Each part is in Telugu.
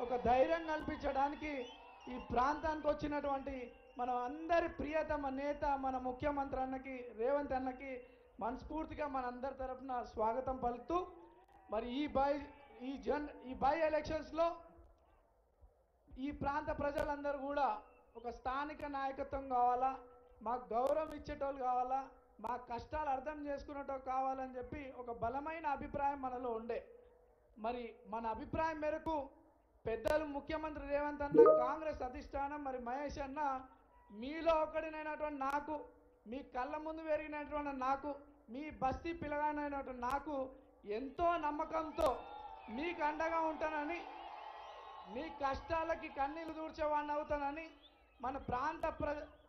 ఒక ధైర్యం కల్పించడానికి ఈ ప్రాంతానికి వచ్చినటువంటి మన అందరి ప్రియతమ నేత మన ముఖ్యమంత్రి అన్నకి రేవంత్ అన్నకి మనస్ఫూర్తిగా మనందరి తరఫున స్వాగతం పలుకుతూ మరి ఈ బై ఎలక్షన్స్లో ఈ ప్రాంత ప్రజలందరూ కూడా ఒక స్థానిక నాయకత్వం కావాలా, మాకు గౌరవం ఇచ్చేటోళ్ళు కావాలా, మా కష్టాలు అర్థం చేసుకునేటోళ్ళు కావాలని చెప్పి ఒక బలమైన అభిప్రాయం మనలో ఉండే. మరి మన అభిప్రాయం మేరకు పెద్దలు ముఖ్యమంత్రి రేవంత్ అన్న, కాంగ్రెస్ అధిష్టానం, మరి మహేష్ అన్న, మీలో ఒకడినైనటువంటి నాకు, మీ కళ్ళ ముందు పెరిగినటువంటి నాకు, మీ బస్తీ పిల్లగానైనటువంటి నాకు ఎంతో నమ్మకంతో మీకు అండగా ఉంటానని, మీ కష్టాలకి కన్నీళ్లు దూర్చేవాడిని అవుతానని, మన ప్రాంత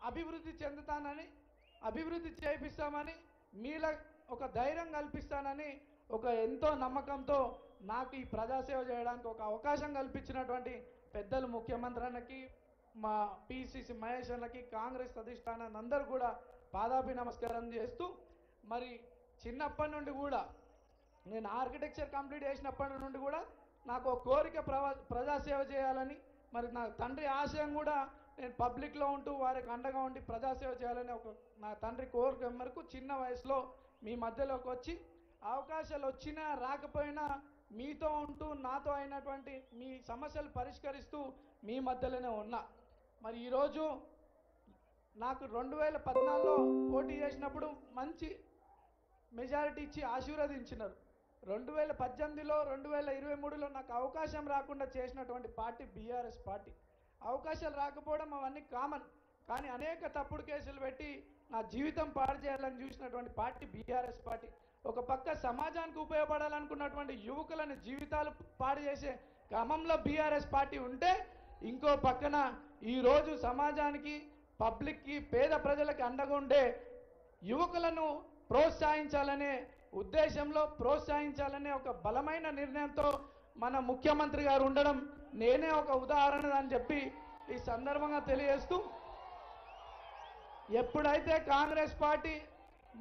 అభివృద్ధి చెందుతానని, అభివృద్ధి చేపిస్తామని, మీలో ఒక ధైర్యం కల్పిస్తానని ఒక ఎంతో నమ్మకంతో నాకు ఈ ప్రజాసేవ చేయడానికి ఒక అవకాశం కల్పించినటువంటి పెద్దలు ముఖ్యమంత్రి అన్నకి, మా పిసిసి మహేష్ అన్నకి, కాంగ్రెస్ అధిష్టానాన్ని అందరూ కూడా పాదాభి నమస్కారం చేస్తూ, మరి చిన్నప్పటి నుండి కూడా నేను ఆర్కిటెక్చర్ కంప్లీట్ చేసినప్పటి నుండి కూడా నాకు ఒక కోరిక ప్రజాసేవ చేయాలని, మరి నా తండ్రి ఆశయం కూడా నేను పబ్లిక్లో ఉంటూ వారికి అండగా ఉండి ప్రజాసేవ చేయాలని ఒక నా తండ్రి కోరిక మేరకు చిన్న వయసులో మీ మధ్యలోకి వచ్చి అవకాశాలు వచ్చినా రాకపోయినా మీతో ఉంటూ నాతో అయినటువంటి మీ సమస్యలు పరిష్కరిస్తూ మీ మధ్యలోనే ఉన్నా. మరి ఈరోజు నాకు 2014లో పోటీ చేసినప్పుడు మంచి మెజారిటీ ఇచ్చి ఆశీర్వదించినారు. 2018లో 2023లో నాకు అవకాశం రాకుండా చేసినటువంటి పార్టీ బీఆర్ఎస్ పార్టీ. అవకాశాలు రాకపోవడం అవన్నీ కామన్, కానీ అనేక తప్పుడు కేసులు పెట్టి నా జీవితం పాడు చేయాలని చూసినటువంటి పార్టీ బీఆర్ఎస్ పార్టీ. ఒక పక్క సమాజానికి ఉపయోగపడాలనుకున్నటువంటి యువకులని జీవితాలు పాడు చేసే క్రమంలో బీఆర్ఎస్ పార్టీ ఉంటే, ఇంకో పక్కన ఈరోజు సమాజానికి, పబ్లిక్కి, పేద ప్రజలకి అండగా ఉండే యువకులను ప్రోత్సహించాలనే ఉద్దేశంలో, ప్రోత్సహించాలనే ఒక బలమైన నిర్ణయంతో మన ముఖ్యమంత్రి గారు ఉండడం నేనే ఒక ఉదాహరణ అని చెప్పి ఈ సందర్భంగా తెలియజేస్తూ, ఎప్పుడైతే కాంగ్రెస్ పార్టీ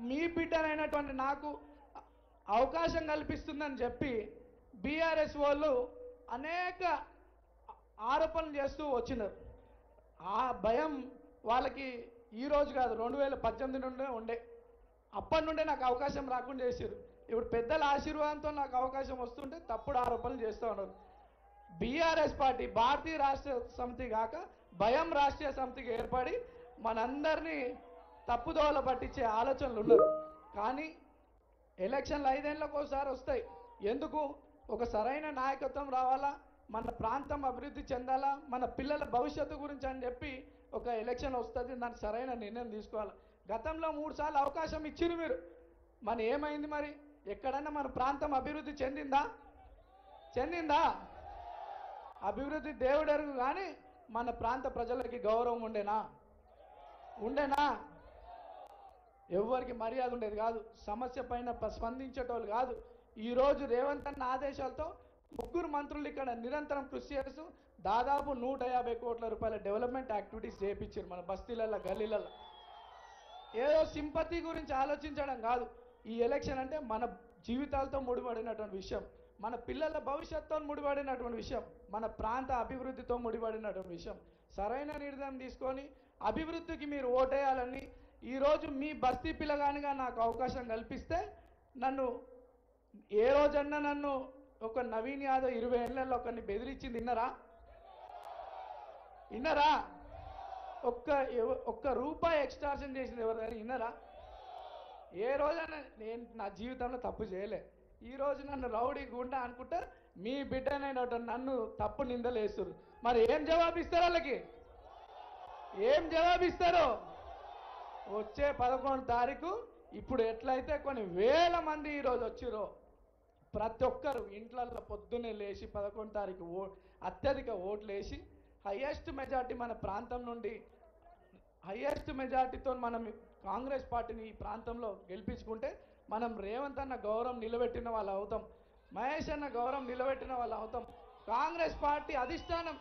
మీ బిడ్డనైనటువంటి నాకు అవకాశం కల్పిస్తుందని చెప్పి బీఆర్ఎస్ వాళ్ళు అనేక ఆరోపణలు చేస్తూ వచ్చినారు. ఆ భయం వాళ్ళకి ఈరోజు కాదు, 2018 నుండే ఉండే. అప్పటి నుండే నాకు అవకాశం రాకుండా చేశారు. ఇప్పుడు పెద్దల ఆశీర్వాదంతో నాకు అవకాశం వస్తుంటే తప్పుడు ఆరోపణలు చేస్తూ ఉన్నారు. బీఆర్ఎస్ పార్టీ భారతీయ రాష్ట్ర సమితి కాక భయం రాష్ట్రీయ సమితికి ఏర్పడి మనందరినీ తప్పుదోవల పట్టించే ఆలోచనలు ఉన్నారు. కానీ ఎలక్షన్లు 5 ఏళ్ళకి ఒకసారి వస్తాయి. ఎందుకు? ఒక సరైన నాయకత్వం రావాలా, మన ప్రాంతం అభివృద్ధి చెందాలా, మన పిల్లల భవిష్యత్తు గురించి అని చెప్పి ఒక ఎలక్షన్ వస్తుంది, దానికి సరైన నిర్ణయం తీసుకోవాలి. గతంలో 3 సార్లు అవకాశం ఇచ్చిరు మీరు, మన ఏమైంది? మరి ఎక్కడన్నా మన ప్రాంతం అభివృద్ధి చెందిందా? అభివృద్ధి దేవుడెరుగు, కానీ మన ప్రాంత ప్రజలకి గౌరవం ఉండేనా? ఎవరికి మర్యాద ఉండేది కాదు, సమస్య పైన స్పందించేటోళ్ళు కాదు. ఈరోజు రేవంత్ అన్న ఆదేశాలతో 3 మంత్రులు ఇక్కడ నిరంతరం కృషి చేస్తూ దాదాపు 150 కోట్ల రూపాయల డెవలప్మెంట్ యాక్టివిటీస్ చేయించారు మన బస్తీలలో, గల్లీలలో. ఏదో సింపతి గురించి ఆలోచించడం కాదు. ఈ ఎలక్షన్ అంటే మన జీవితాలతో ముడిపడినటువంటి విషయం, మన పిల్లల భవిష్యత్తుతో ముడిపడినటువంటి విషయం, మన ప్రాంత అభివృద్ధితో ముడిపడినటువంటి విషయం. సరైన నిర్ణయం తీసుకొని అభివృద్ధికి మీరు ఓటేయాలని ఈరోజు మీ బస్తీ పిల్లగానిగా నాకు అవకాశం కల్పిస్తే, నన్ను ఏ రోజన్నా నన్ను ఒక నవీన్ యాదవ్ 20 ఏళ్లలో ఒకరిని బెదిరించింది విన్నరా? ఒక్క రూపాయి ఎక్స్ట్రాక్షన్ చేసింది ఎవరైనా విన్నరా? ఏ రోజైనా నేను నా జీవితంలో తప్పు చేయలే. ఈరోజు నన్ను రౌడీ గుండా అనుకుంటా మీ బిడ్డనైనా నన్ను తప్పు నిందలు వేస్తారు. మరి ఏం జవాబిస్తారు వాళ్ళకి? ఏం జవాబిస్తారు? వచ్చే 11 తారీఖు ఇప్పుడు ఎట్లయితే కొన్ని వేల మంది ఈరోజు వచ్చిరో, ప్రతి ఒక్కరు ఇంట్లల్లో పొద్దున్నే లేచి 11 తారీఖు అత్యధిక ఓట్లు వేసి హైయెస్ట్ మెజార్టీ మన ప్రాంతం నుండి హైయెస్ట్ మెజార్టీతో మనం కాంగ్రెస్ పార్టీని ఈ ప్రాంతంలో గెలిపించుకుంటే మనం రేవంత్ అన్న గౌరవం నిలబెట్టిన వాళ్ళు అవుతాం, మహేష్ అన్న గౌరవం నిలబెట్టిన వాళ్ళు అవుతాం, కాంగ్రెస్ పార్టీ అధిష్టానం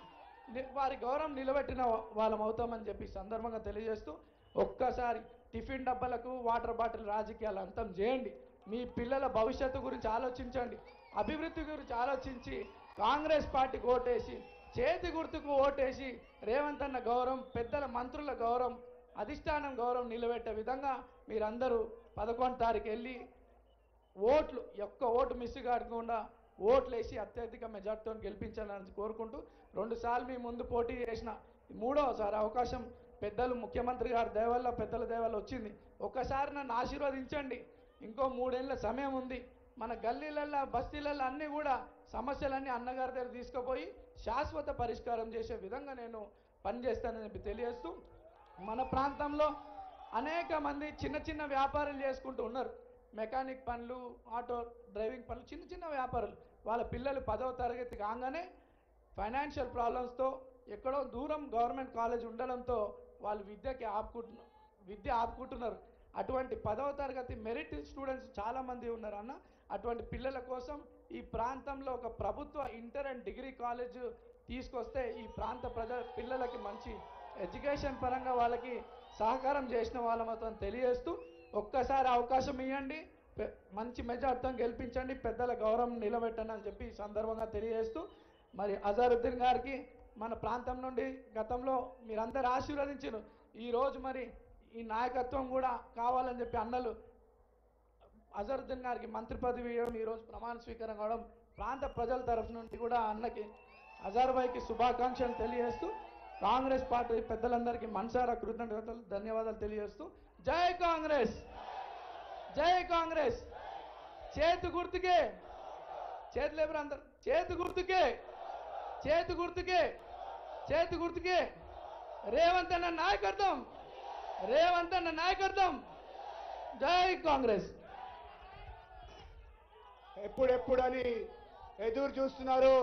వారి గౌరవం నిలబెట్టిన వాళ్ళం అవుతామని చెప్పి సందర్భంగా తెలియజేస్తూ, ఒక్కసారి టిఫిన్ డబ్బాలకు వాటర్ బాటిల్ రాజకీయాలు అంతం చేయండి. మీ పిల్లల భవిష్యత్తు గురించి ఆలోచించండి, అభివృద్ధి గురించి ఆలోచించి కాంగ్రెస్ పార్టీకి ఓటేసి చేతి గుర్తుకు ఓటేసి రేవంత్ అన్న గౌరవం, పెద్దల మంత్రుల గౌరవం, అధిష్టానం గౌరవం నిలబెట్టే విధంగా మీరందరూ 11 తారీఖు వెళ్ళి ఓట్లు ఒక్క ఓటు మిస్ కాకుండా ఓట్లు వేసి అత్యధిక మెజార్టీతో గెలిపించాలని కోరుకుంటూ 2 సార్లు మీ ముందు పోటీ చేసిన మూడవసారి అవకాశం పెద్దలు ముఖ్యమంత్రి గారి దయవల్ల, పెద్దల దయవల్ల వచ్చింది. ఒక్కసారి నన్ను ఆశీర్వదించండి. ఇంకో 3 ఏళ్ళ సమయం ఉంది. మన గల్లీలల్లో, బస్తీలల్లో అన్నీ కూడా సమస్యలన్నీ అన్నగారి దగ్గర తీసుకుపోయి శాశ్వత పరిష్కారం చేసే విధంగా నేను పనిచేస్తానని చెప్పి తెలియజేస్తూ, మన ప్రాంతంలో అనేక మంది చిన్న చిన్న వ్యాపారాలు చేసుకుంటూ ఉన్నారు. మెకానిక్ పనులు, ఆటో డ్రైవింగ్ పనులు, చిన్న చిన్న వ్యాపారులు. వాళ్ళ పిల్లలు 10వ తరగతి కాగానే ఫైనాన్షియల్ ప్రాబ్లమ్స్తో ఎక్కడో దూరం గవర్నమెంట్ కాలేజ్ ఉండడంతో వాళ్ళు విద్య ఆపుకుంటున్నారు. అటువంటి 10వ తరగతి మెరిట్ స్టూడెంట్స్ చాలామంది ఉన్నారు అన్న. అటువంటి పిల్లల కోసం ఈ ప్రాంతంలో ఒక ప్రభుత్వ ఇంటర్ అండ్ డిగ్రీ కాలేజ్ తీసుకొస్తే ఈ ప్రాంత పిల్లలకి మంచి ఎడ్యుకేషన్ పరంగా వాళ్ళకి సహకారం చేసిన వాళ్ళ మొత్తం తెలియజేస్తూ, ఒక్కసారి అవకాశం ఇవ్వండి, మంచి మెజార్టీతో గెలిపించండి, పెద్దల గౌరవం నిలబెట్టండి అని చెప్పి ఈ సందర్భంగా తెలియజేస్తూ, మరి అజరుద్దీన్ గారికి మన ప్రాంతం నుండి గతంలో మీరందరూ ఆశీర్వదించారు. ఈరోజు మరి ఈ నాయకత్వం కూడా కావాలని చెప్పి అన్నలు అజరుద్దీన్ గారికి మంత్రి పదవి ఇవ్వడం, ఈరోజు ప్రమాణ స్వీకారం కావడం ప్రాంత ప్రజల తరఫు నుండి కూడా అన్నకి అజర్ భాయ్కి శుభాకాంక్షలు తెలియజేస్తూ, కాంగ్రెస్ పార్టీ పెద్దలందరికీ మనసారా కృతజ్ఞతలు, ధన్యవాదాలు తెలియజేస్తూ, జై కాంగ్రెస్, జై కాంగ్రెస్. చేతి గుర్తుకే, చేతులు ఎవరు అందరు, చేతి గుర్తుకే, చేతి గుర్తుకే, చేతి గుర్తుకే. రేవంత్ అన్న నాయకత్వం, రేవంత్ అన్న నాయకత్వం. జై కాంగ్రెస్. ఎప్పుడెప్పుడని ఎదురు చూస్తున్నారు.